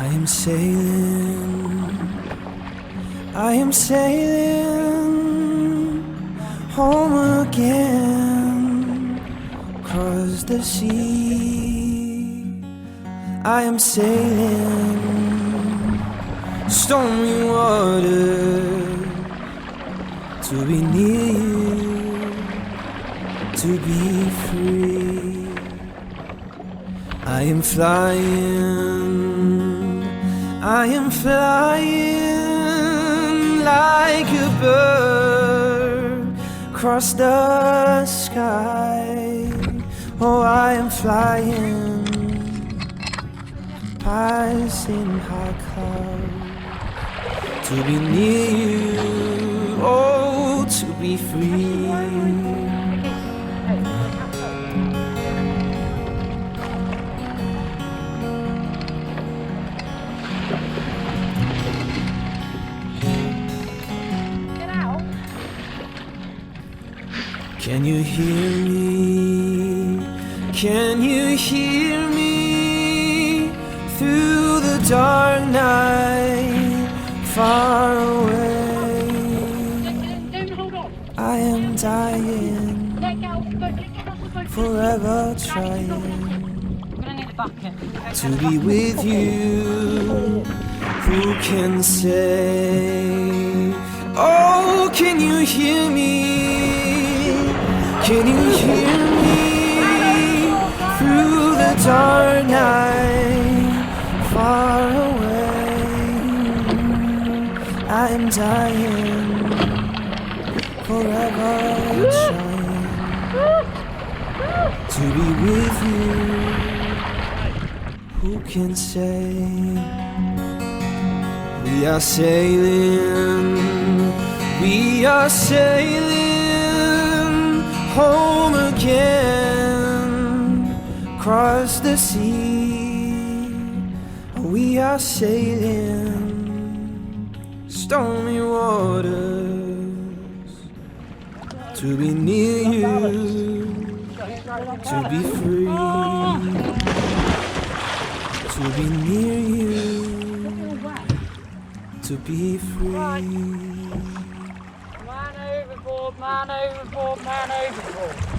I am sailing home again, across the sea. I am sailing stormy water to be near you, to be free. I am flying like a bird across the sky. Oh, I am flying, passing high clouds to be near you, oh, to be free. Can you hear me? Can you hear me through the dark night, far away? I am dying, forever trying to be with you. Who can say? Oh, can you hear me? Can you hear me through the dark night, far away? I am dying, forever trying to be with you. Who can say? We are sailing home again, across the sea. We are sailing stormy waters to be near you, to be free, to be near you, to be free. Man overboard, man overboard, man overboard.